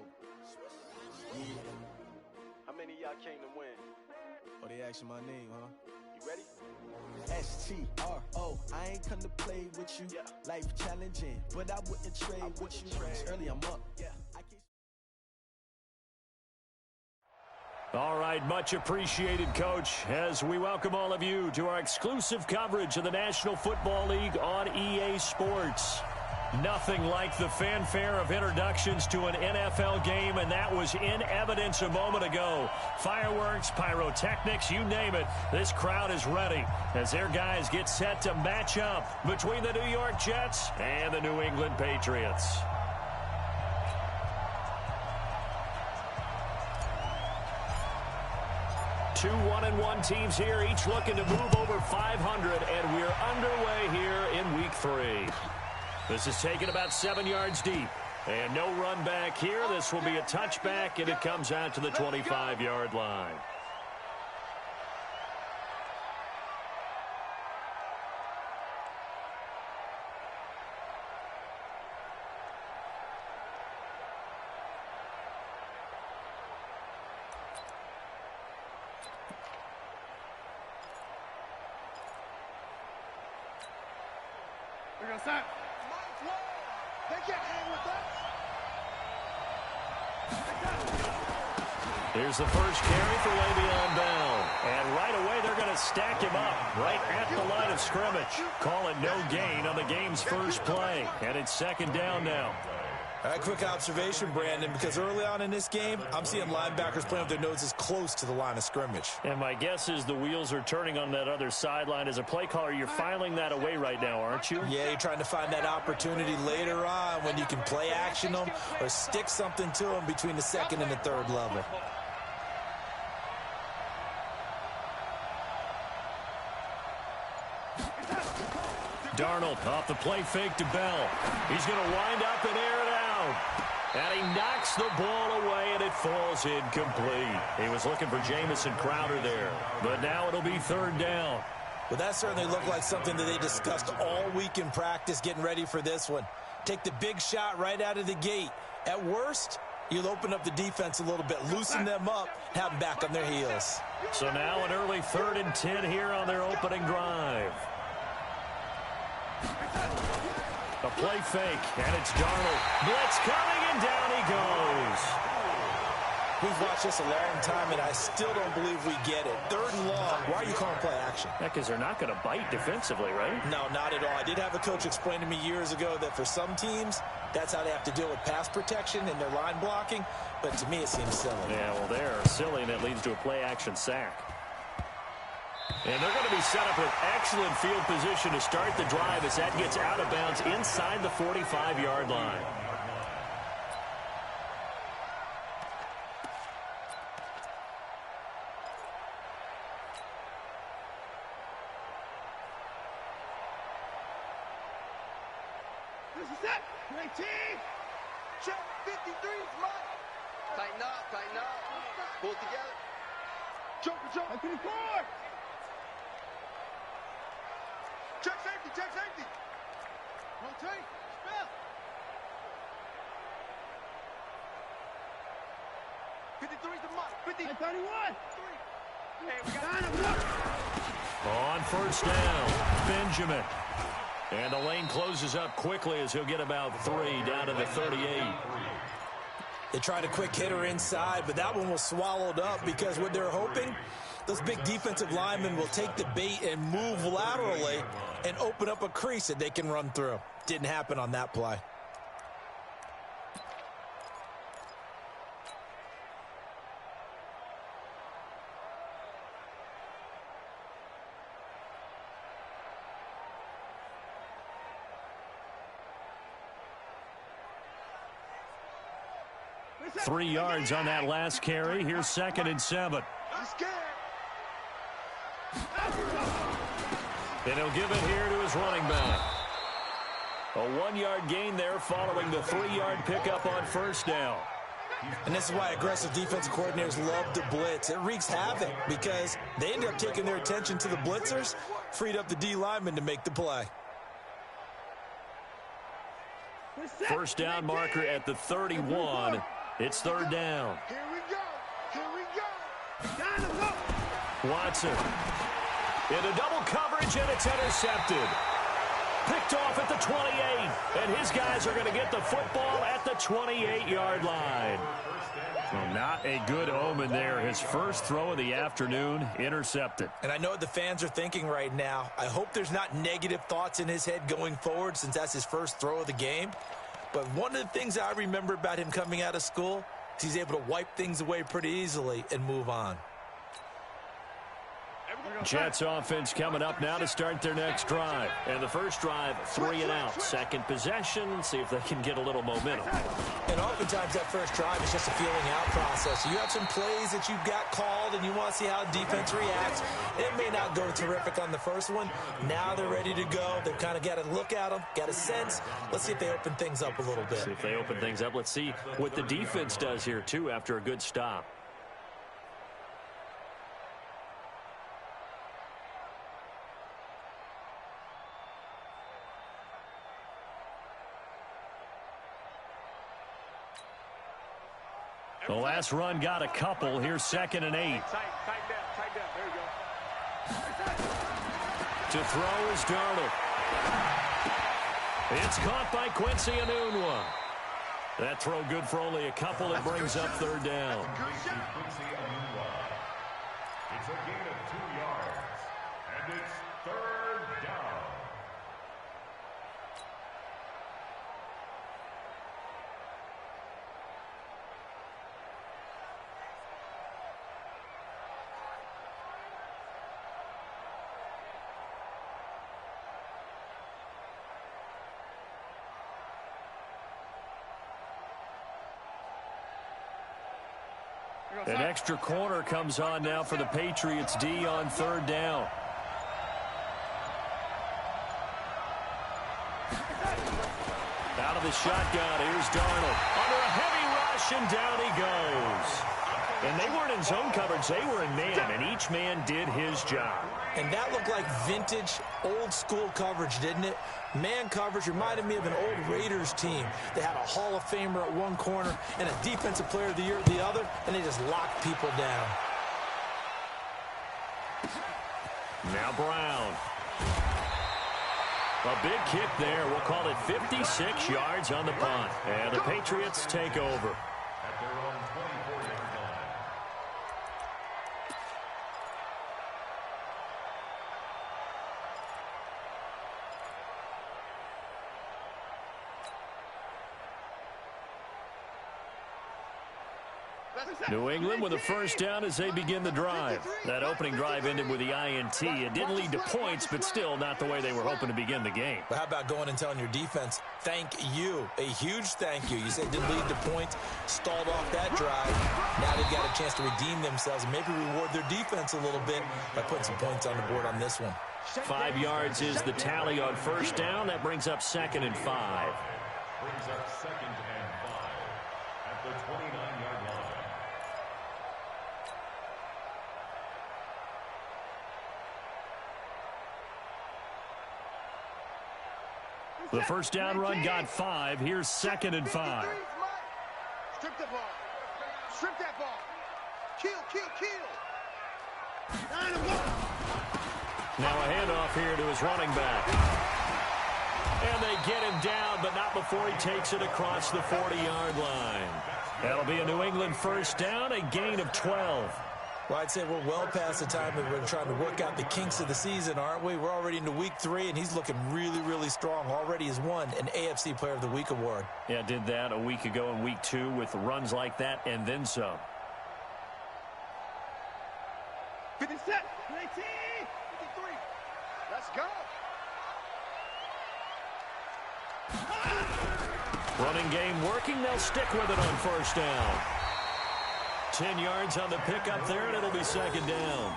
Yo. Yeah. How many of y'all came to win? Oh, they asking my name, huh? You ready? S-T-R-O. I ain't come to play with you. Yeah. Life challenging, but I wouldn't trade with you. It's early, I'm up. Yeah. All right, much appreciated, Coach, as we welcome all of you to our exclusive coverage of the National Football League on EA Sports. Nothing like the fanfare of introductions to an NFL game, and that was in evidence a moment ago. Fireworks, pyrotechnics, you name it. This crowd is ready as their guys get set to match up between the New York Jets and the New England Patriots. Two 1-1 teams here, each looking to move over 500, and we're underway here in Week 3. This is taken about 7 yards deep, and no run back here. This will be a touchback, and it comes out to the 25-yard line. We're going to start. They can't hang with us. Here's the first carry for Le'Veon Bell. And right away, they're going to stack him up right at the line of scrimmage. Call it no gain on the game's first play. And it's second down now. All right, quick observation, Brandon, because early on in this game, I'm seeing linebackers playing with their noses close to the line of scrimmage. And my guess is the wheels are turning on that other sideline. As a play caller, you're filing that away right now, aren't you? Yeah, you're trying to find that opportunity later on when you can play action them or stick something to them between the second and the third level. Darnold off the play fake to Bell. He's going to wind up and air it out. And he knocks the ball away, and it falls incomplete. He was looking for Jamison Crowder there. But now it'll be third down. Well, that certainly looked like something that they discussed all week in practice getting ready for this one. Take the big shot right out of the gate. At worst, you'll open up the defense a little bit, loosen them up, have them back on their heels. So now an early 3rd and 10 here on their opening drive. A play fake, and it's Darnold. Blitz coming, and down he goes. We've watched this a long time, and I still don't believe we get it. 3rd and long, why are you calling play action? Yeah, because they're not going to bite defensively, right? No, not at all. I did have a coach explain to me years ago that for some teams, that's how they have to deal with pass protection and their line blocking, but to me it seems silly. Yeah, well, they're silly, and it leads to a play action sack. And they're going to be set up with excellent field position to start the drive as that gets out of bounds inside the 45-yard line. This is it. 19. Check 53 is mine. Tighten up. Pull together. Joker. 54. Check safety. Rotate. Spell. 53 is the mark. 50. 31. Hey, we got it. On first down, Benjamin. And the lane closes up quickly as he'll get about 3 down to the 38. They tried a quick hitter inside, but that one was swallowed up because what they're hoping, those big defensive linemen will take the bait and move laterally and open up a crease that they can run through. Didn't happen on that play. – 3 yards on that last carry. Here's 2nd and 7. I'm scared. And he'll give it here to his running back. A 1-yard gain there following the 3-yard pickup on first down. And this is why aggressive defensive coordinators love to blitz. It wreaks havoc because they ended up taking their attention to the blitzers, freed up the D lineman to make the play. First down marker at the 31. It's third down. Here we go. Here we go. Got him, go. Watson into double coverage, and it's intercepted. Picked off at the 28, and his guys are going to get the football at the 28-yard line. Well, not a good omen there. His first throw of the afternoon intercepted. And I know what the fans are thinking right now. I hope there's not negative thoughts in his head going forward since that's his first throw of the game. But one of the things I remember about him coming out of school is he's able to wipe things away pretty easily and move on. Jets offense coming up now to start their next drive. And the first drive, 3 and out. Second possession, see if they can get a little momentum. And oftentimes that first drive is just a feeling out process. You have some plays that you've got called and you want to see how defense reacts. It may not go terrific on the first one. Now they're ready to go. They've kind of got to look at them, got a sense. Let's see if they open things up a little bit. See if they open things up. Let's see what the defense does here, too, after a good stop. The last run got a couple. Here's 2nd and 8. Tight down. There you go. To throw is Darnold. It's caught by Quincy Enunwa. That throw good for only a couple. It brings up third down. It's a gain of 2 yards, and it's third down. An extra corner comes on now for the Patriots D on third down. Out of the shotgun, here's Darnold. Under a heavy rush, and down he goes. And they weren't in zone coverage, they were in man, and each man did his job. And that looked like vintage, old-school coverage, didn't it? Man coverage reminded me of an old Raiders team. They had a Hall of Famer at one corner and a Defensive Player of the Year at the other, and they just locked people down. Now Brown. A big kick there. We'll call it 56 yards on the punt. And the Patriots take over. At their own 24-yard line. New England with a first down as they begin the drive. That opening drive ended with the INT. It didn't lead to points, but still not the way they were hoping to begin the game. But how about going and telling your defense, thank you, a huge thank you. You said it didn't lead to points, stalled off that drive. Now they've got a chance to redeem themselves and maybe reward their defense a little bit by putting some points on the board on this one. 5 yards is the tally on first down. That brings up 2nd and 5. Brings up 2nd and 5 at the 29-yard line. The first down run got 5. Here's 2nd and 5. Strip the ball. Strip that ball. Kill. Now a handoff here to his running back. And they get him down, but not before he takes it across the 40-yard line. That'll be a New England first down, a gain of 12. Well, I'd say we're well past the time that we're trying to work out the kinks of the season, aren't we? We're already into week 3, and he's looking really, really strong. Already has won an AFC Player of the Week award. Yeah, did that a week ago in week 2 with runs like that and then some. 50 set. 19. 53. Let's go. Running game working. They'll stick with it on first down. 10 yards on the pickup there, and it'll be 2nd down.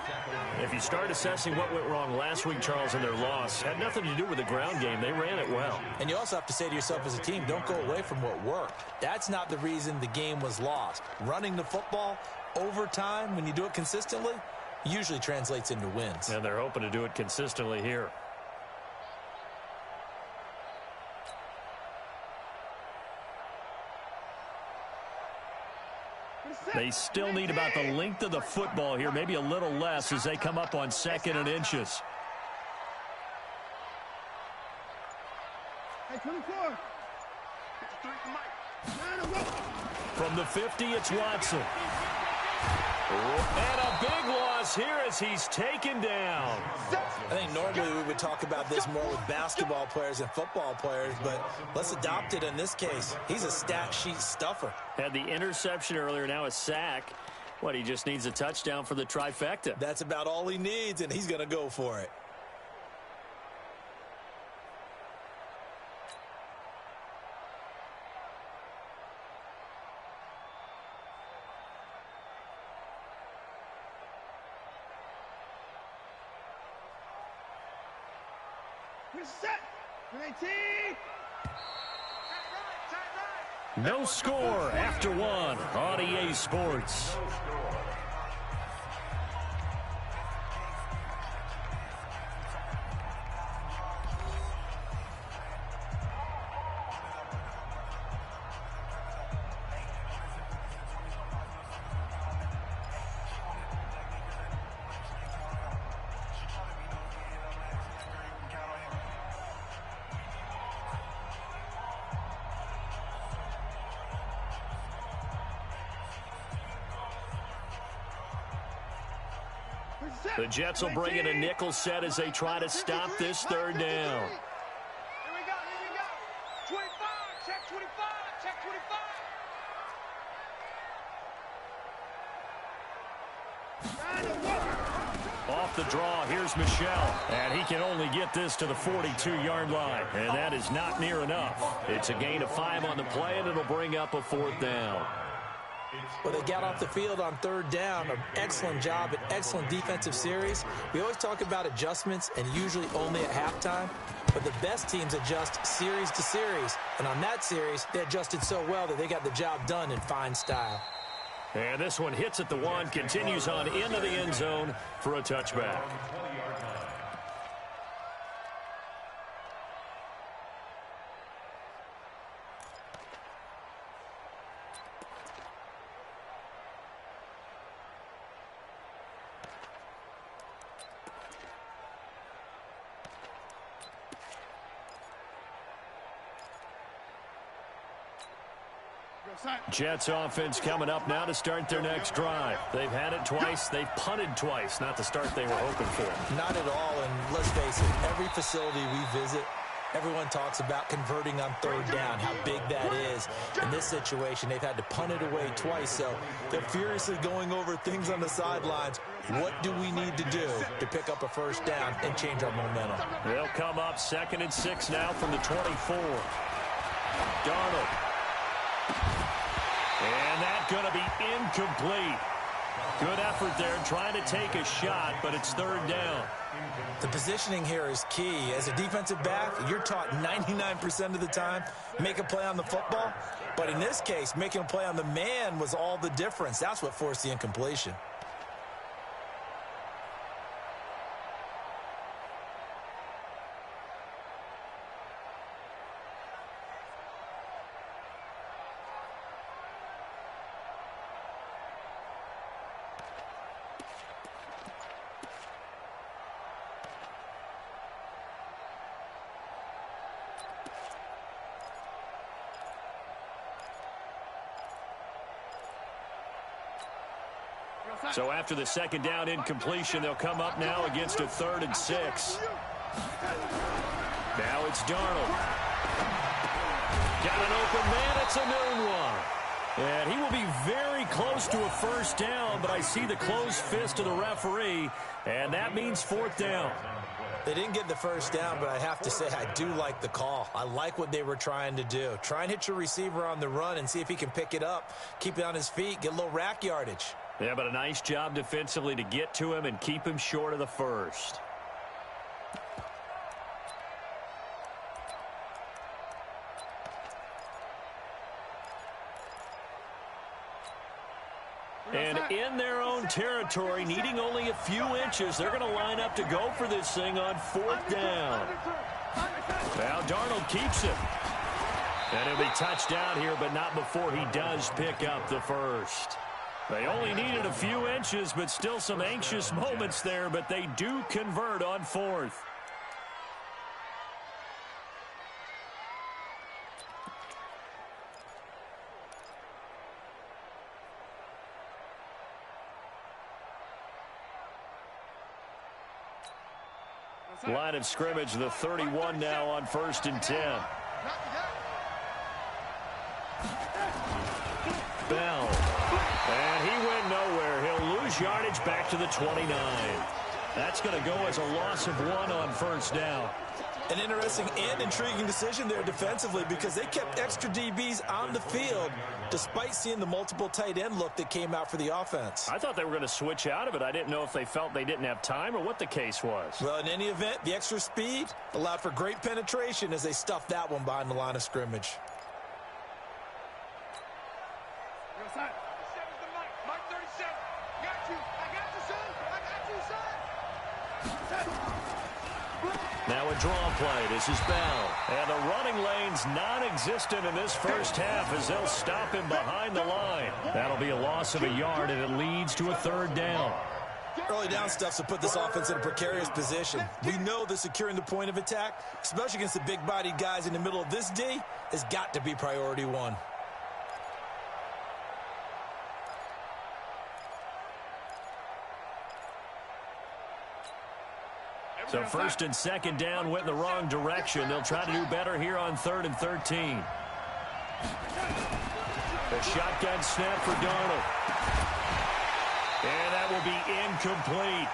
If you start assessing what went wrong last week, Charles, in their loss, had nothing to do with the ground game. They ran it well. And you also have to say to yourself as a team, don't go away from what worked. That's not the reason the game was lost. Running the football over time, when you do it consistently, usually translates into wins. And they're hoping to do it consistently here. They still need about the length of the football here, maybe a little less as they come up on 2nd and inches. Hey, 24. From the 50, it's Watson. And a big loss here as he's taken down. I think normally we would talk about this more with basketball players and football players, but let's adopt it in this case. He's a stat sheet stuffer. Had the interception earlier, now a sack. What, he just needs a touchdown for the trifecta. That's about all he needs, and he's going to go for it. Set. 19. No score after one on EA Sports. The Jets will bring in a nickel set as they try to stop this 3rd down. Here we go. 25. Check 25. Check 25. Off the draw, here's Michel. And he can only get this to the 42-yard line. And that is not near enough. It's a gain of 5 on the play, and it'll bring up a 4th down. Well, they got off the field on 3rd down. An excellent job, an excellent defensive series. We always talk about adjustments and usually only at halftime. But the best teams adjust series to series. And on that series, they adjusted so well that they got the job done in fine style. And this one hits at the 1, continues on into the end zone for a touchback. Jets offense coming up now to start their next drive. They've had it twice. They've punted twice. Not the start they were hoping for. Not at all, and let's face it, every facility we visit, everyone talks about converting on 3rd down, how big that is. In this situation, they've had to punt it away twice, so they're furiously going over things on the sidelines. What do we need to do to pick up a 1st down and change our momentum? They'll come up 2nd and 6 now from the 24. Darnold. And that's going to be incomplete. Good effort there trying to take a shot, but it's 3rd down. The positioning here is key. As a defensive back, you're taught 99% of the time, make a play on the football. But in this case, making a play on the man was all the difference. That's what forced the incompletion. So after the 2nd down incompletion, they'll come up now against a 3rd and 6. Now it's Darnold. Got an open man. It's a noon one. And he will be very close to a 1st down, but I see the closed fist of the referee, and that means 4th down. They didn't get the 1st down, but I have to say I do like the call. I like what they were trying to do. Try and hit your receiver on the run and see if he can pick it up. Keep it on his feet, get a little rack yardage. Yeah, but a nice job defensively to get to him and keep him short of the 1st. And in their own territory, needing only a few inches, they're going to line up to go for this thing on 4th down. Now Darnold keeps it. And he'll be touched down here, but not before he does pick up the 1st. They only needed a few inches, but still some anxious moments there, but they do convert on 4th. Line of scrimmage, the 31 now on 1st and 10. Bell. And he went nowhere. He'll lose yardage back to the 29. That's going to go as a loss of 1 on 1st down. An interesting and intriguing decision there defensively because they kept extra DBs on the field despite seeing the multiple tight end look that came out for the offense. I thought they were going to switch out of it. I didn't know if they felt they didn't have time or what the case was. Well, in any event, the extra speed allowed for great penetration as they stuffed that one behind the line of scrimmage. Now a draw play. This is Bell. And the running lane's non-existent in this first half as they'll stop him behind the line. That'll be a loss of a yard, and it leads to a 3rd down. Early down stuff to put this offense in a precarious position. We know that securing the point of attack, especially against the big-bodied guys in the middle of this D, has got to be priority 1. So 1st and 2nd down went in the wrong direction. They'll try to do better here on 3rd and 13. The shotgun snap for Darnold. And that will be incomplete.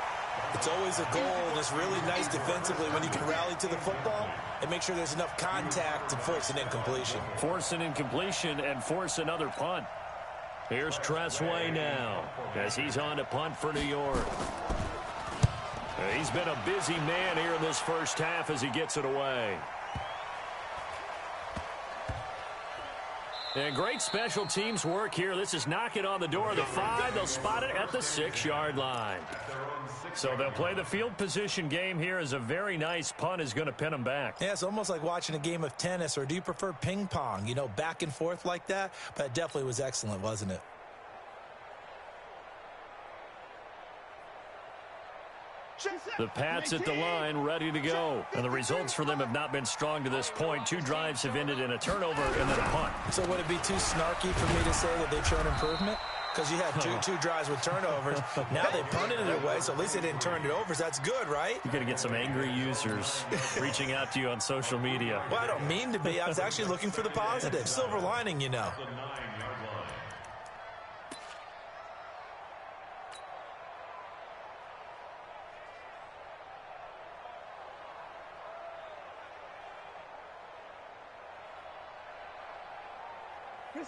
It's always a goal, and it's really nice defensively when you can rally to the football and make sure there's enough contact to force an incompletion. Force an incompletion and force another punt. Here's Tressway now as he's on to punt for New York. He's been a busy man here in this first half as he gets it away. And great special teams work here. This is knocking on the door of the 5. They'll spot it at the 6-yard line. So they'll play the field position game here as a very nice punt is going to pin them back. Yeah, it's almost like watching a game of tennis, or do you prefer ping pong? You know, back and forth like that? But it definitely was excellent, wasn't it? The Pats at the line, ready to go. And the results for them have not been strong to this point. 2 drives have ended in a turnover and then a punt. So would it be too snarky for me to say that they've shown improvement? Because you had two drives with turnovers. Now they punted it away, so at least they didn't turn it over. So that's good, right? You're going to get some angry users reaching out to you on social media. Well, I don't mean to be. I was actually looking for the positive. Silver lining, you know.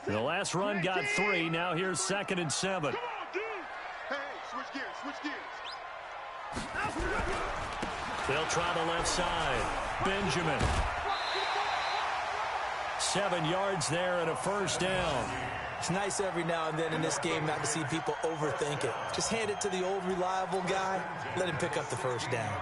The last run got 3. Now here's 2nd and 7. Come on, dude. Hey, switch gears, switch gears. They'll try the left side. Benjamin. 7 yards there and a 1st down. It's nice every now and then in this game not to see people overthink it. Just hand it to the old reliable guy. Let him pick up the 1st down.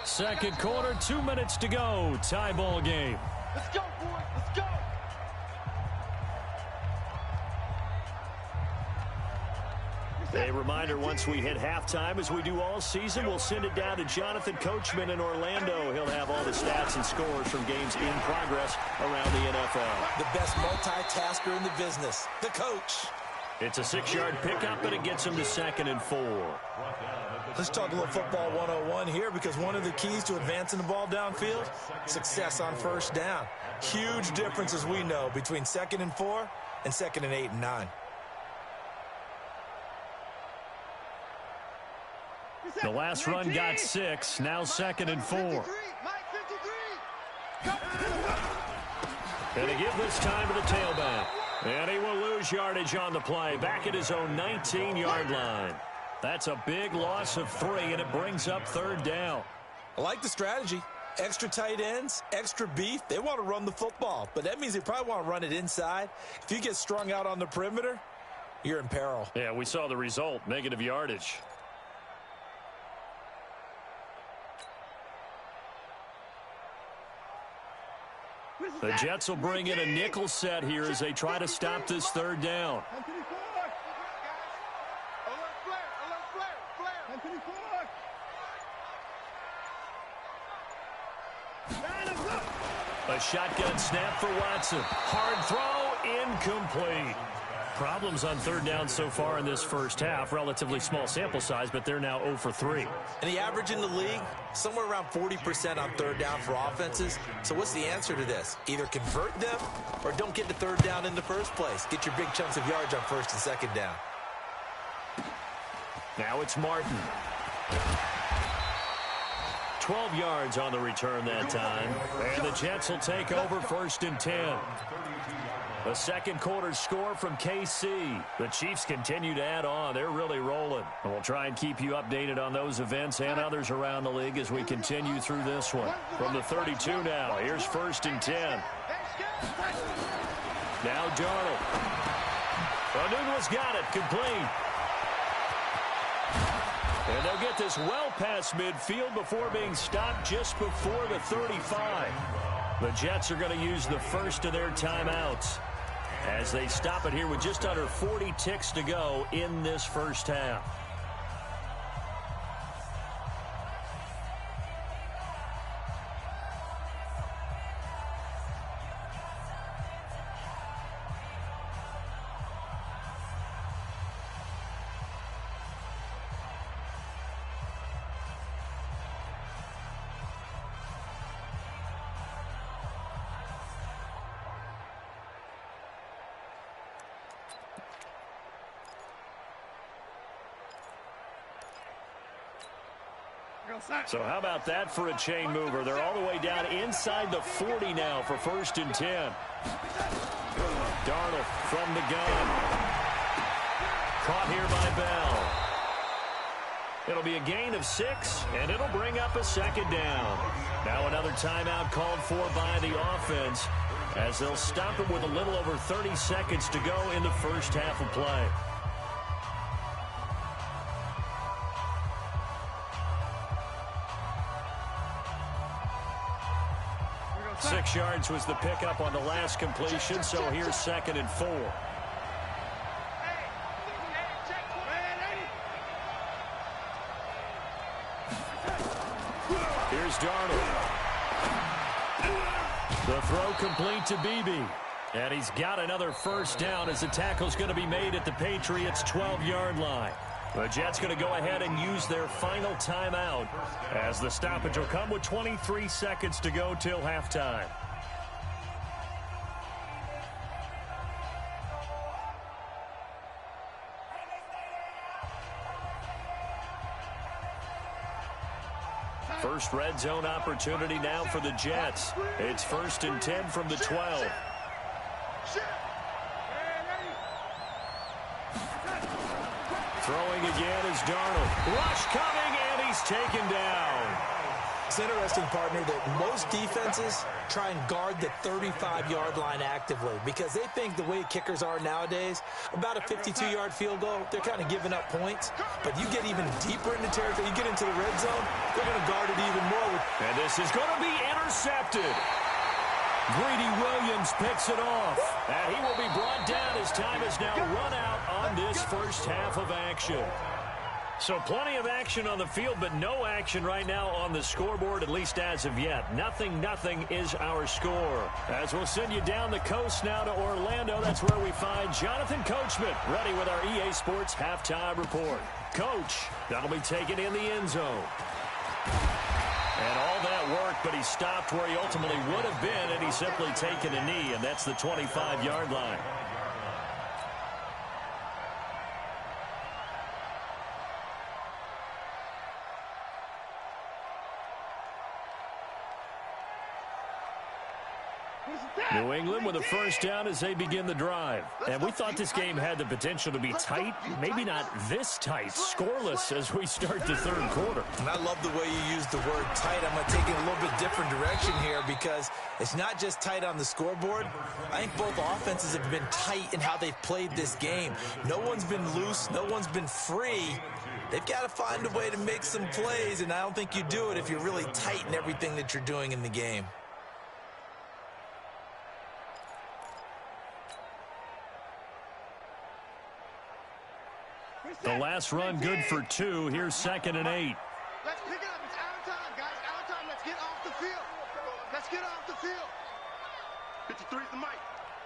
Second quarter, 2 minutes to go. Tie ball game. Let's go, boys. Let's go. A reminder, once we hit halftime, as we do all season, we'll send it down to Jonathan Coachman in Orlando. He'll have all the stats and scores from games in progress around the NFL. The best multitasker in the business, the coach. It's a 6-yard pickup, and it gets him to 2nd and 4. Let's talk a little football 101 here, because one of the keys to advancing the ball downfield, success on 1st down. Huge difference, as we know, between 2nd and 4 and 2nd and 8 and 9. The last run got 6. Now 2nd and 4. And to give this time to the tailback. And he will lose yardage on the play. Back at his own 19-yard line. That's a big loss of 3, and it brings up 3rd down. I like the strategy. Extra tight ends, extra beef. They want to run the football, but that means they probably want to run it inside. If you get strung out on the perimeter, you're in peril. Yeah, we saw the result, negative yardage. The Jets will bring in a nickel set here as they try to stop this third down. A shotgun snap for Watson. Hard throw, incomplete. Problems on third down so far in this first half. Relatively small sample size, but they're now 0 for 3. And the average in the league, somewhere around 40% on third down for offenses. So what's the answer to this? Either convert them or don't get to third down in the first place. Get your big chunks of yards on first and second down. Now it's Martin. 12 yards on the return that time. And the Jets will take over 1st and 10. The second quarter score from KC. The Chiefs continue to add on. They're really rolling. And we'll try and keep you updated on those events and others around the league as we continue through this one. From the 32 now, here's 1st and 10. Now Darnold. Anunwa's got it, complete. And they'll get this well past midfield before being stopped just before the 35. The Jets are going to use the first of their timeouts as they stop it here with just under 40 ticks to go in this first half. So how about that for a chain mover? They're all the way down inside the 40 now for 1st and 10. Darnold from the gun. Caught here by Bell. It'll be a gain of 6, and it'll bring up a second down. Now another timeout called for by the offense as they'll stop it with a little over 30 seconds to go in the first half of play. 6 yards was the pickup on the last completion, so here's 2nd and 4. Here's Darnold. The throw complete to Beebe. And he's got another first down as the tackle's going to be made at the Patriots' 12-yard line. The Jets going to go ahead and use their final timeout as the stoppage will come with 23 seconds to go till halftime. First red zone opportunity now for the Jets. It's 1st and 10 from the 12. Throwing again is Darnold. Rush coming, and he's taken down. It's interesting, partner, that most defenses try and guard the 35-yard line actively because they think the way kickers are nowadays, about a 52-yard field goal, they're kind of giving up points. But you get even deeper into territory, you get into the red zone, they're going to guard it even more. And this is going to be intercepted. Greedy Williams picks it off. And he will be brought down as time is now run out on this first half of action. So plenty of action on the field, but no action right now on the scoreboard, at least as of yet. 0-0 is our score. As we'll send you down the coast now to Orlando, that's where we find Jonathan Coachman, ready with our EA Sports halftime report. Coach, that'll be taken in the end zone. And all that work, but he stopped where he ultimately would have been, and he's simply taken a knee, and that's the 25-yard line. New England with a first down as they begin the drive. And we thought this game had the potential to be tight, maybe not this tight, scoreless as we start the third quarter. And I love the way you use the word tight. I'm going to take it a little bit different direction here because it's not just tight on the scoreboard. I think both offenses have been tight in how they've played this game. No one's been loose. No one's been free. They've got to find a way to make some plays, and I don't think you do it if you're really tight in everything that you're doing in the game. The last run good for 2. Here's 2nd and 8. Let's pick it up. It's out of time, guys. Out of time. Let's get off the field. Let's get off the field. 53's the mic.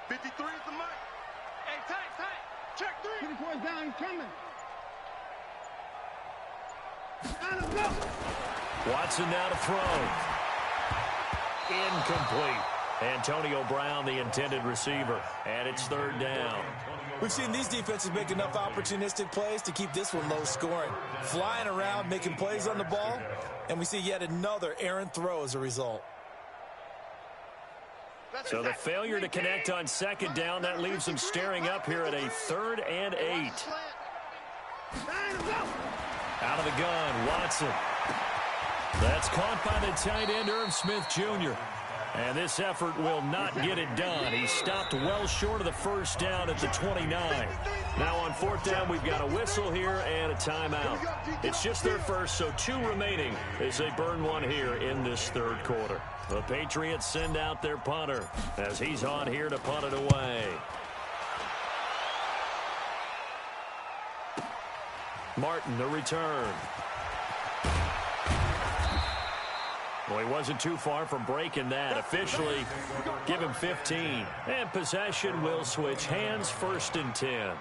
53's the mic. Hey, tight. Check 3. 54's down. He's coming. Let's go. Watson now to throw. Incomplete. Antonio Brown, the intended receiver. And it's 3rd down. We've seen these defenses make enough opportunistic plays to keep this one low scoring. Flying around, making plays on the ball, and we see yet another errant throw as a result. So the failure to connect on 2nd down, that leaves them staring up here at a 3rd and 8. Out of the gun, Watson. That's caught by the tight end, Irv Smith Jr. And this effort will not get it done. He stopped well short of the 1st down at the 29. Now on 4th down, we've got a whistle here and a timeout. It's just their first, so 2 remaining as they burn one here in this 3rd quarter. The Patriots send out their punter as he's on here to punt it away. Martin, the return. Well, he wasn't too far from breaking that. Officially, give him 15. And possession will switch hands, 1st and 10.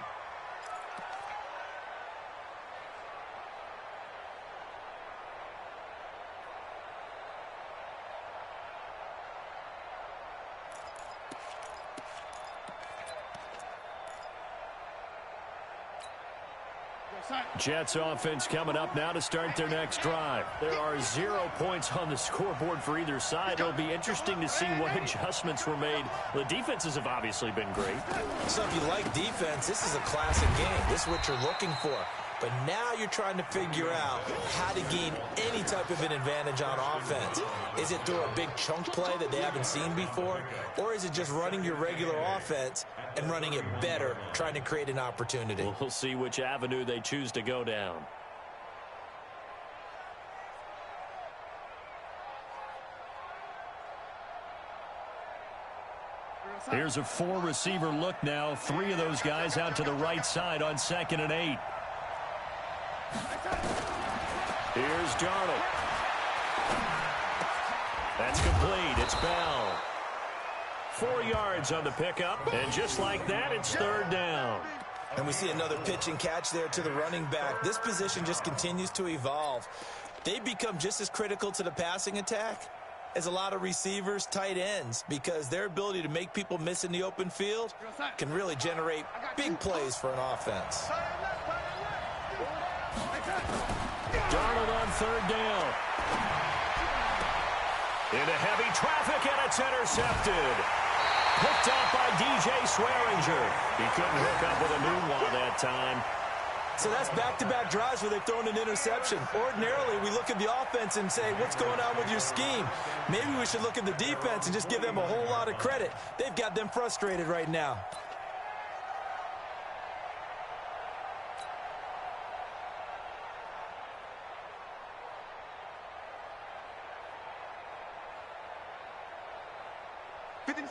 Jets offense coming up now to start their next drive. There are 0 points on the scoreboard for either side. It'll be interesting to see what adjustments were made. The defenses have obviously been great. So if you like defense, this is a classic game. This is what you're looking for. But now you're trying to figure out how to gain any type of an advantage on offense. Is it through a big chunk play that they haven't seen before? Or is it just running your regular offense and running it better, trying to create an opportunity? We'll see which avenue they choose to go down. Here's a 4-receiver look now. 3 of those guys out to the right side on 2nd and 8. Here's Darnold. That's complete. It's Bell. 4 yards on the pickup, and just like that, it's 3rd down. And we see another pitch and catch there to the running back. This position just continues to evolve. They become just as critical to the passing attack as a lot of receivers, tight ends, because their ability to make people miss in the open field can really generate big plays for an offense. Darnold on 3rd down. Into heavy traffic, and it's intercepted. Picked off by DJ Swearinger. He couldn't hook up with a Nunwa that time. So that's back-to-back drives where they've thrown an interception. Ordinarily, we look at the offense and say, what's going on with your scheme? Maybe we should look at the defense and just give them a whole lot of credit. They've got them frustrated right now.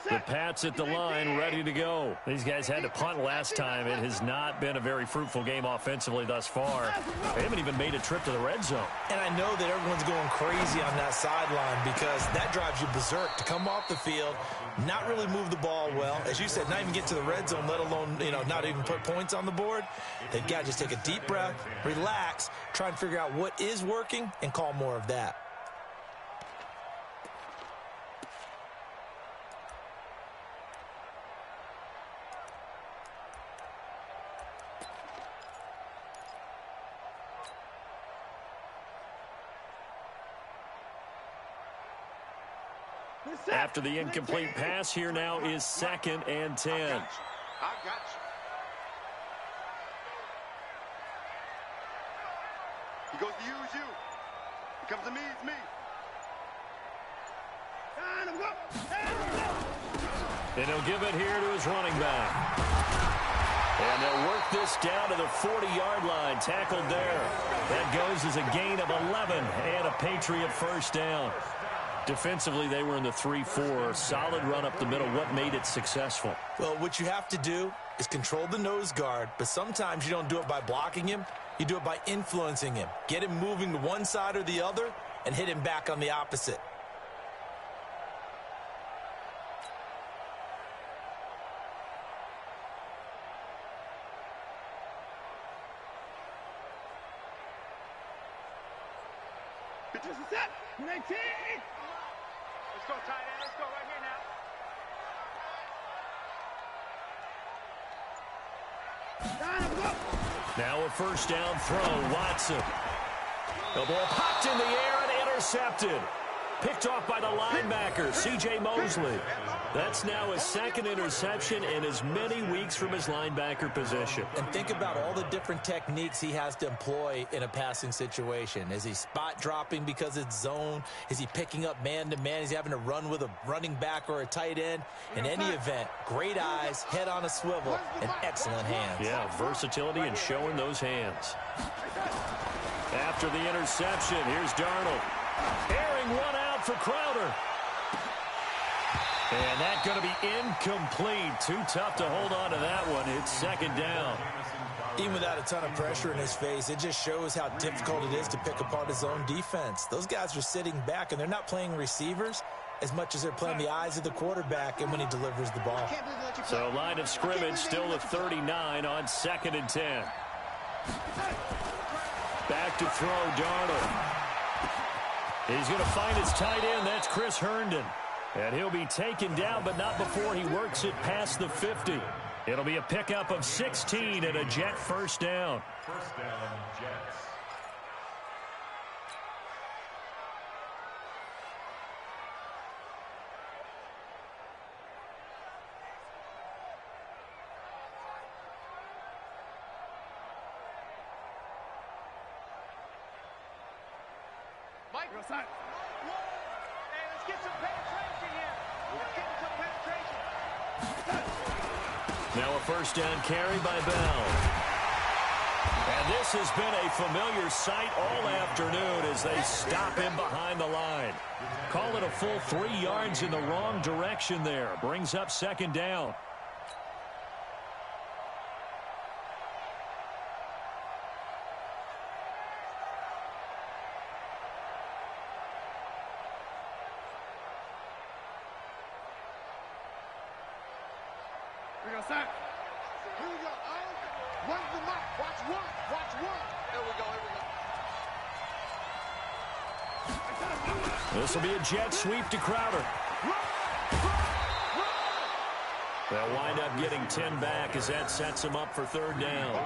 The Pats at the line, ready to go. These guys had to punt last time. It has not been a very fruitful game offensively thus far. They haven't even made a trip to the red zone. And I know that everyone's going crazy on that sideline because that drives you berserk to come off the field, not really move the ball well. As you said, not even get to the red zone, let alone, not even put points on the board. They've got to just take a deep breath, relax, try and figure out what is working and call more of that. After the incomplete pass, here now is 2nd and 10. I got you. He goes to you, it's you. He comes to me, it's me. And he'll give it here to his running back. And they'll work this down to the 40-yard line. Tackled there. That goes as a gain of 11 and a Patriot 1st down. Defensively, they were in the 3-4. Solid run up the middle. What made it successful? Well, what you have to do is control the nose guard, but sometimes you don't do it by blocking him. You do it by influencing him. Get him moving to one side or the other and hit him back on the opposite. Set. 19. Let's go, tight end. Let's go right here now. Now a first down throw. Watson. The ball popped in the air and intercepted. Picked off by the linebacker, C.J. Mosley. That's now his second interception in as many weeks from his linebacker position. And think about all the different techniques he has to employ in a passing situation. Is he spot dropping because it's zone? Is he picking up man-to-man? Is he having to run with a running back or a tight end? In any event, great eyes, head on a swivel, and excellent hands. Yeah, versatility and showing those hands. After the interception, here's Darnold. Airing one out for Crowder. And that's going to be incomplete. Too tough to hold on to that one. It's second down. Even without a ton of pressure in his face, it just shows how difficult it is to pick apart his own defense. Those guys are sitting back, and they're not playing receivers as much as they're playing the eyes of the quarterback and when he delivers the ball. So line of scrimmage still at 39 on 2nd and 10. Back to throw, Darnold. He's going to find his tight end. That's Chris Herndon. And he'll be taken down, but not before he works it past the 50. It'll be a pickup of 16 and a Jet first down. First down, Jets. Mike, hey, let's get some penetration here. Let's get some penetration. Now a first down carry by Bell. And this has been a familiar sight all afternoon as they stop him behind the line. Call it a full 3 yards in the wrong direction there. Brings up second down. Here we go, son. Here we go. One's the mark. Watch one. Watch one. Here we go. Here we go. This will be a jet sweep to Crowder. They'll wind up getting 10 back as that sets him up for third down.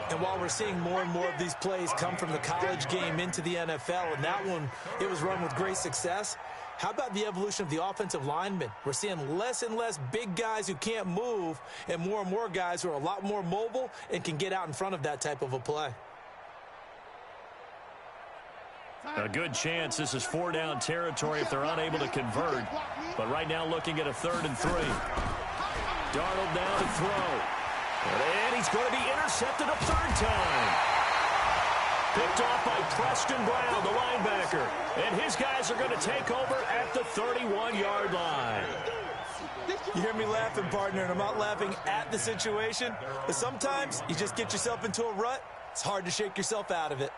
And while we're seeing more and more of these plays come from the college game into the NFL, and that one, it was run with great success, how about the evolution of the offensive linemen? We're seeing less and less big guys who can't move and more guys who are a lot more mobile and can get out in front of that type of a play. A good chance this is 4-down territory if they're unable to convert. But right now looking at a 3rd and 3. Darnold down to throw. And he's going to be intercepted a 3rd time. Picked off by Preston Brown, the linebacker. And his guys are going to take over at the 31-yard line. You hear me laughing, partner, and I'm not laughing at the situation. But sometimes you just get yourself into a rut. It's hard to shake yourself out of it.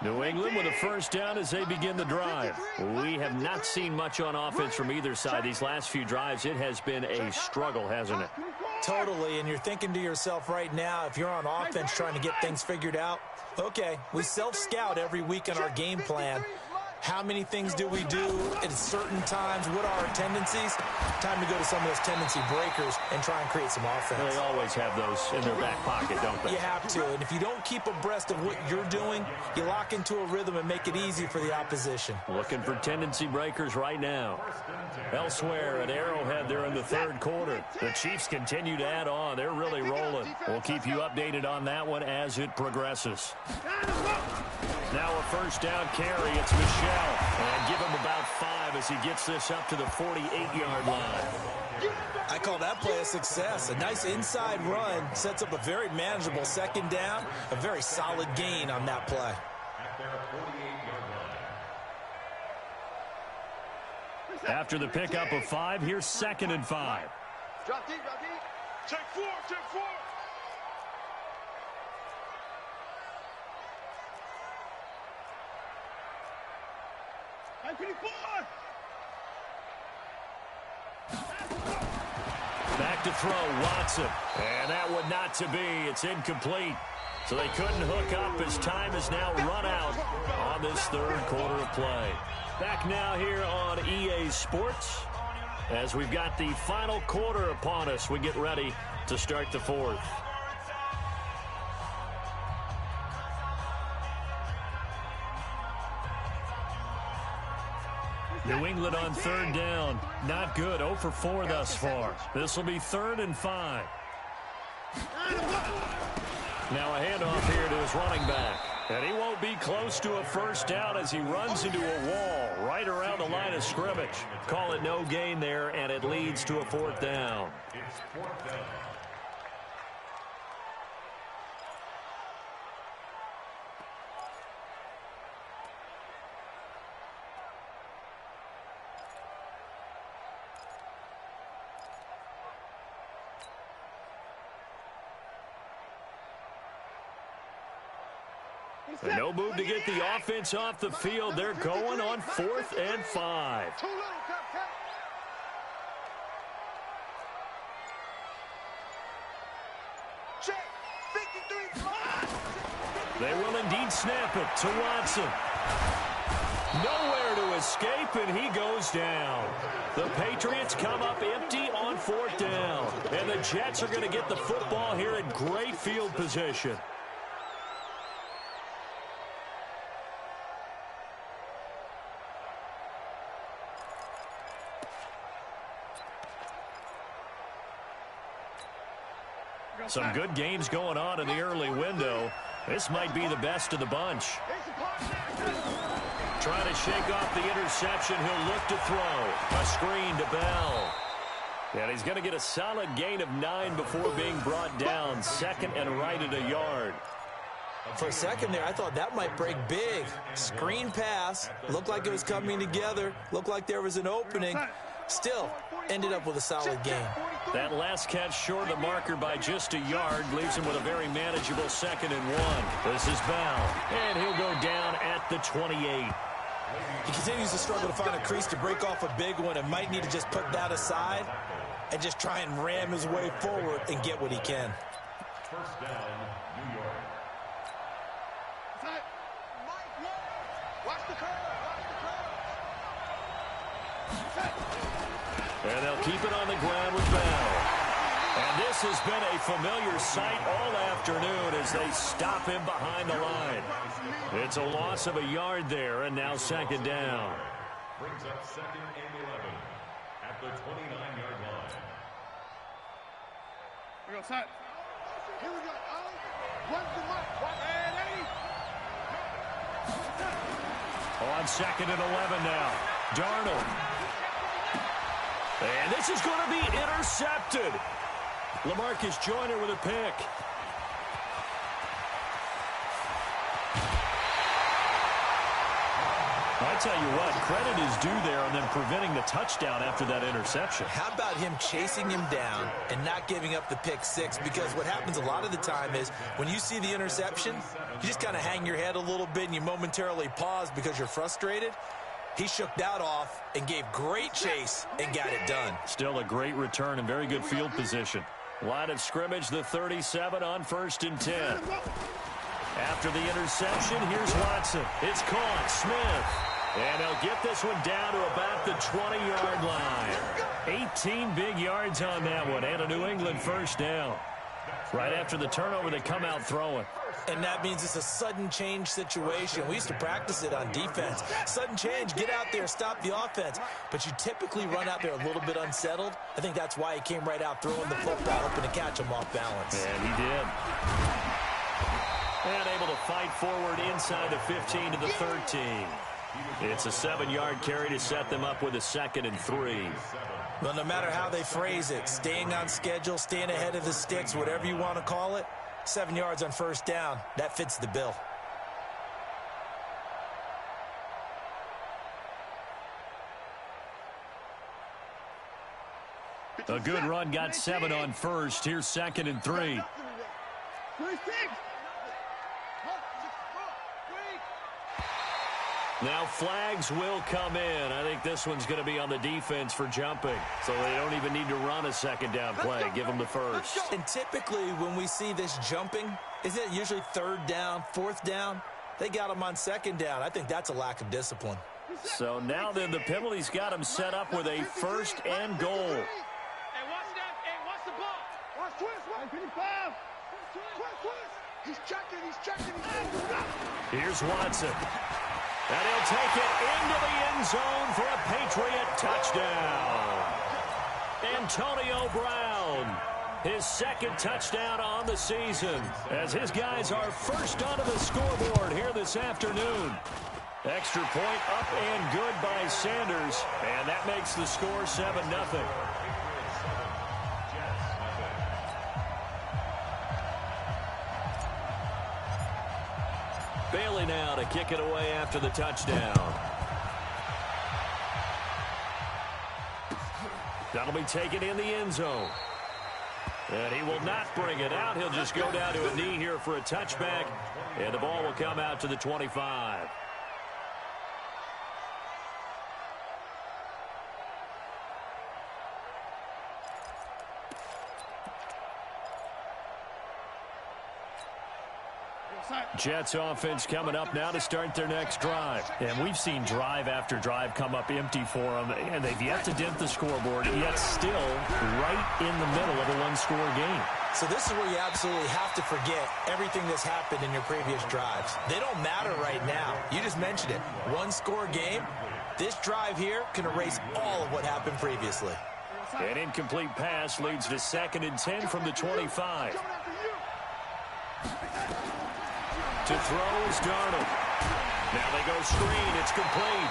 New England with a first down as they begin the drive. We have not seen much on offense from either side. These last few drives, it has been a struggle, hasn't it? Totally, and you're thinking to yourself right now, if you're on offense trying to get things figured out, okay, we self-scout every week in our game plan. How many things do we do at certain times? What are our tendencies? Time to go to some of those tendency breakers and try and create some offense. They always have those in their back pocket, don't they? You have to, and if you don't keep abreast of what you're doing, you lock into a rhythm and make it easy for the opposition. Looking for tendency breakers right now. Elsewhere at Arrowhead, they're in the 3rd quarter. The Chiefs continue to add on. They're really rolling. We'll keep you updated on that one as it progresses. Now a first down carry. It's Michelle. And give him about 5 as he gets this up to the 48-yard line. I call that play a success. A nice inside run sets up a very manageable 2nd down. A very solid gain on that play. At their 48-yard line. After the pickup of 5, here's 2nd and 5. Drop deep, drop deep. Check four, check four. Back to throw, Watson. And that one not to be. It's incomplete. So they couldn't hook up as time is now run out on this third quarter of play. Back now here on EA Sports. As we've got the final quarter upon us, we get ready to start the fourth. New England on third down. Not good. 0 for 4 thus far. This will be 3rd and 5. Now a handoff here to his running back. And he won't be close to a first down as he runs into a wall right around the line of scrimmage. Call it no gain there, and it leads to a 4th down. It's 4th down. And no move to get the offense off the field. They're going on 4th and 5. Too little, Cap. Check. 53. They will indeed snap it to Watson. Nowhere to escape, and he goes down. The Patriots come up empty on 4th down. And the Jets are going to get the football here in great field position. Some good games going on in the early window. This might be the best of the bunch. Trying to shake off the interception. He'll look to throw. A screen to Bell. And he's going to get a solid gain of 9 before being brought down. 2nd and right at a yard. For a second there, I thought that might break big. Screen pass. Looked like it was coming together. Looked like there was an opening. Still, ended up with a solid gain. That last catch short of the marker by just a yard leaves him with a very manageable 2nd and 1. This is Bell, and he'll go down at the 28. He continues to struggle to find a crease to break off a big one and might need to just put that aside and just try and ram his way forward and get what he can. 1st down, New York. Watch the curve. And they'll keep it on the ground with Bell. And this has been a familiar sight all afternoon as they stop him behind the line. It's a loss of a yard there, and now 2nd down. Brings up 2nd and 11 at the 29-yard line. We go set. Here we go. Run the mic. On 2nd and 11 now. Darnold. And this is going to be intercepted. LaMarcus Joyner with a pick. I tell you what, credit is due there on them preventing the touchdown after that interception. How about him chasing him down and not giving up the pick 6? Because what happens a lot of the time is when you see the interception, you just kind of hang your head a little bit and you momentarily pause because you're frustrated. He shook that off and gave great chase and got it done. Still a great return and very good field position. Line of scrimmage, the 37 on 1st and 10. After the interception, here's Watson. It's caught. Smith. And they'll get this one down to about the 20-yard line. 18 big yards on that one and a New England 1st down. Right after the turnover, they come out throwing. And that means it's a sudden change situation. We used to practice it on defense. Sudden change, get out there, stop the offense. But you typically run out there a little bit unsettled. I think that's why he came right out throwing the football, hoping to catch him off balance. And he did. And able to fight forward inside the 15 to the 13. It's a 7-yard carry to set them up with a 2nd and 3. Well, no matter how they phrase it, staying on schedule, staying ahead of the sticks, whatever you want to call it, 7 yards on 1st down, that fits the bill. A good run got 7 on first. Here's 2nd and 3. Now flags will come in. I think this one's going to be on the defense for jumping. So they don't even need to run a 2nd down play. Give them the first. And typically when we see this jumping, isn't it usually 3rd down, 4th down? They got them on 2nd down. I think that's a lack of discipline. So now then the penalty's got him set up with a 1st and goal. Hey, watch that. Hey, watch the ball. Watch twist. 55. Twist. He's checking. Here's Watson. And he'll take it into the end zone for a Patriot touchdown. Antonio Brown, his 2nd touchdown on the season, as his guys are first onto the scoreboard here this afternoon. Extra point up and good by Sanders, and that makes the score 7-0. Bailey now to kick it away after the touchdown. That'll be taken in the end zone. And he will not bring it out. He'll just go down to a knee here for a touchback, and the ball will come out to the 25. Jets offense coming up now to start their next drive. And we've seen drive after drive come up empty for them, and they've yet to dent the scoreboard, yet still right in the middle of a one-score game. So this is where you absolutely have to forget everything that's happened in your previous drives. They don't matter right now. You just mentioned it. One-score game. This drive here can erase all of what happened previously. An incomplete pass leads to 2nd and 10 from the 25. To throw is Darnold. Now they go screen. It's complete.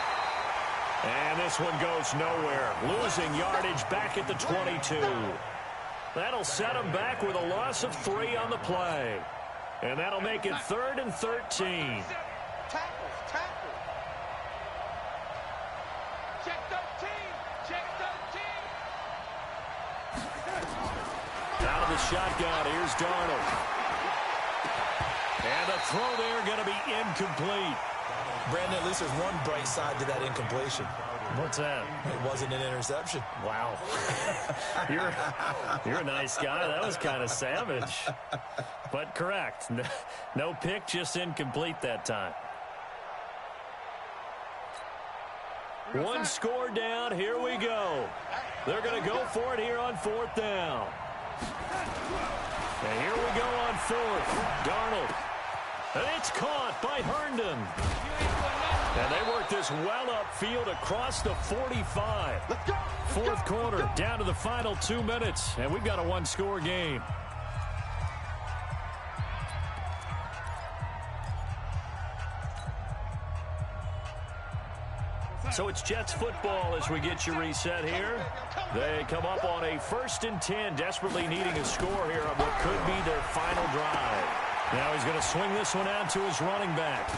And this one goes nowhere. Losing yardage back at the 22. That'll set him back with a loss of 3 on the play. And that'll make it 3rd and 13. Tackle. Check 13. Out of the shotgun, here's Darnold. And the throw there going to be incomplete. Brandon, at least there's one bright side to that incompletion. What's that? It wasn't an interception. Wow. You're a nice guy. That was kind of savage. But correct. No pick, just incomplete that time. One score down. Here we go. They're going to go for it here on 4th down. And here we go on 4th. Darnold. And it's caught by Herndon. And they work this well upfield across the 45. 4th quarter, down to the final 2 minutes. And we've got a one-score game. So it's Jets football as we get you reset here. They come up on a 1st and 10, desperately needing a score here on what could be their final drive. Now he's going to swing this one out to his running back.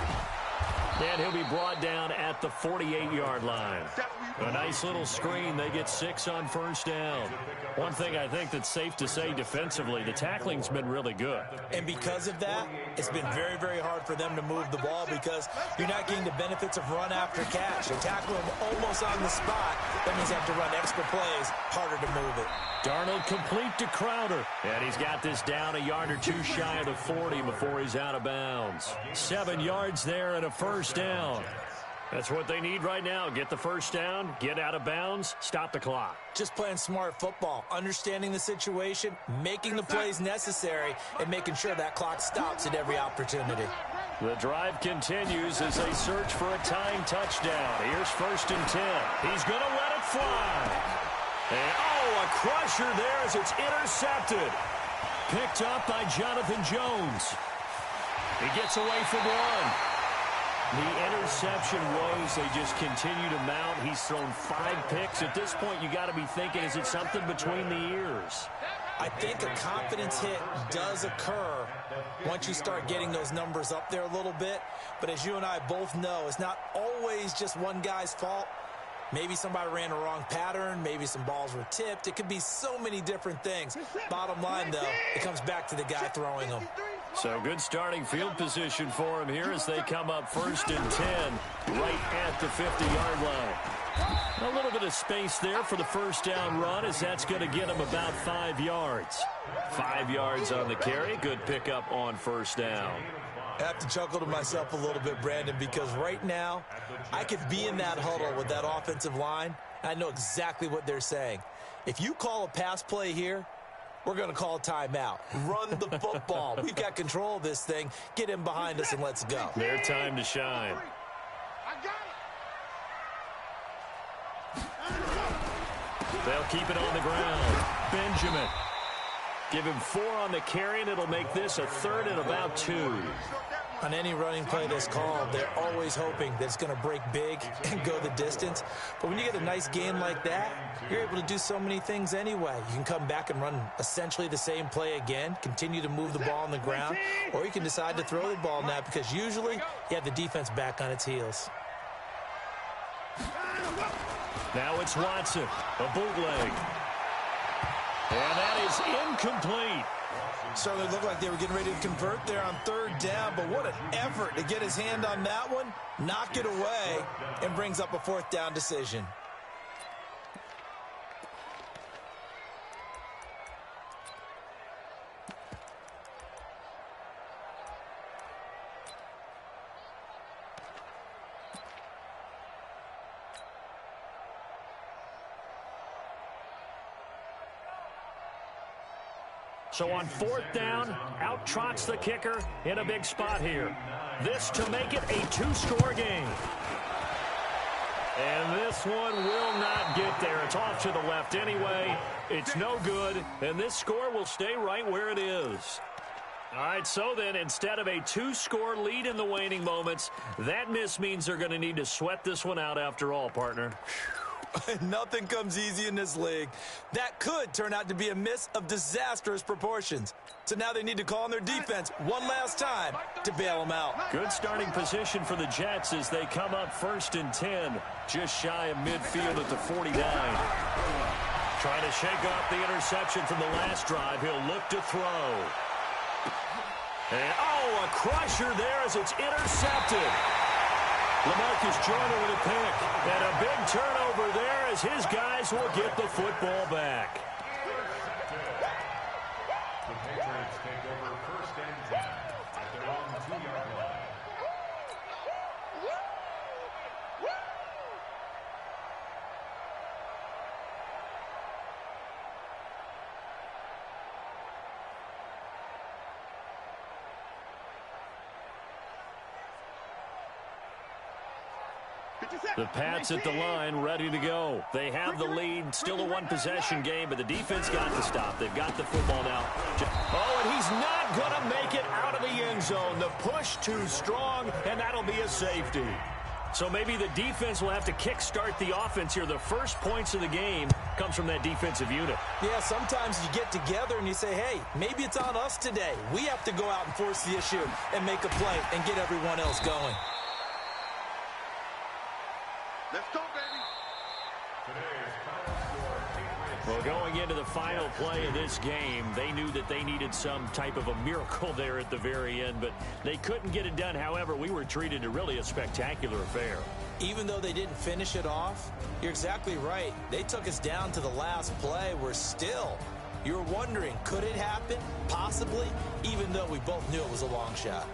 And he'll be brought down at the 48-yard line. A nice little screen. They get 6 on 1st down. One thing I think that's safe to say defensively, the tackling's been really good. And because of that, it's been very, very hard for them to move the ball because you're not getting the benefits of run after catch. They tackle him almost on the spot. That means they have to run extra plays, harder to move it. Darnold complete to Crowder. And he's got this down a yard or 2 shy of the 40 before he's out of bounds. 7 yards there and a 1st down. That's what they need right now. Get the 1st down, get out of bounds, stop the clock. Just playing smart football, understanding the situation, making the plays necessary, and making sure that clock stops at every opportunity. The drive continues as they search for a tying touchdown. Here's 1st and 10. He's going to let it fly. And, a crusher there as it's intercepted. Picked up by Jonathan Jones. He gets away from one. The interception woes, they just continue to mount. He's thrown 5 picks. At this point, you got to be thinking, is it something between the ears? I think a confidence hit does occur once you start getting those numbers up there a little bit. But as you and I both know, it's not always just one guy's fault. Maybe somebody ran a wrong pattern. Maybe some balls were tipped. It could be so many different things. Bottom line, though, it comes back to the guy throwing them. So good starting field position for him here as they come up 1st and 10 right at the 50-yard line. A little bit of space there for the first down run as that's going to get him about 5 yards. 5 yards on the carry. Good pickup on first down. I have to chuckle to myself a little bit, Brandon, because right now I could be in that huddle with that offensive line. I know exactly what they're saying. If you call a pass play here, we're going to call a timeout. Run the football. We've got control of this thing. Get him behind us and let's go. Their time to shine. They'll keep it on the ground. Benjamin. Give him 4 on the carry, and it'll make this a 3rd and about 2. On any running play that's called, they're always hoping that it's going to break big and go the distance. But when you get a nice gain like that, you're able to do so many things anyway. You can come back and run essentially the same play again, continue to move the ball on the ground, or you can decide to throw the ball now because usually you have the defense back on its heels. Now it's Watson, a bootleg. And that is incomplete. Certainly looked like they were getting ready to convert there on 3rd down, but what an effort to get his hand on that one, knock it away, and brings up a 4th down decision. So on 4th down, out trots the kicker in a big spot here. This to make it a 2-score game. And this one will not get there. It's off to the left anyway. It's no good, and this score will stay right where it is. All right, so then instead of a 2-score lead in the waning moments, that miss means they're going to need to sweat this one out after all, partner. Nothing comes easy in this league. That could turn out to be a miss of disastrous proportions. So now they need to call on their defense one last time to bail them out. Good starting position for the Jets as they come up 1st and 10, just shy of midfield at the 49. Trying to shake off the interception from the last drive. He'll look to throw. And, oh, a crusher there as it's intercepted. LaMarcus Joyner with a pick. And a big turnover there as his guys will get the football back. The Patriots take over 1st and 10 at their own 2-yard line. The Pats at the line, ready to go. They have the lead, still a 1-possession game, but the defense got to stop. They've got the football now. Oh, and he's not going to make it out of the end zone. The push too strong, and that'll be a safety. So maybe the defense will have to kickstart the offense here. The first points of the game comes from that defensive unit. Yeah, sometimes you get together and you say, hey, maybe it's on us today. We have to go out and force the issue and make a play and get everyone else going. Let's go, baby. Today's final score, Patriots. Well, going into the final play of this game, they knew that they needed some type of a miracle there at the very end, but they couldn't get it done. However, we were treated to really a spectacular affair. Even though they didn't finish it off, you're exactly right. They took us down to the last play. We're still, you're wondering, could it happen? Possibly, even though we both knew it was a long shot.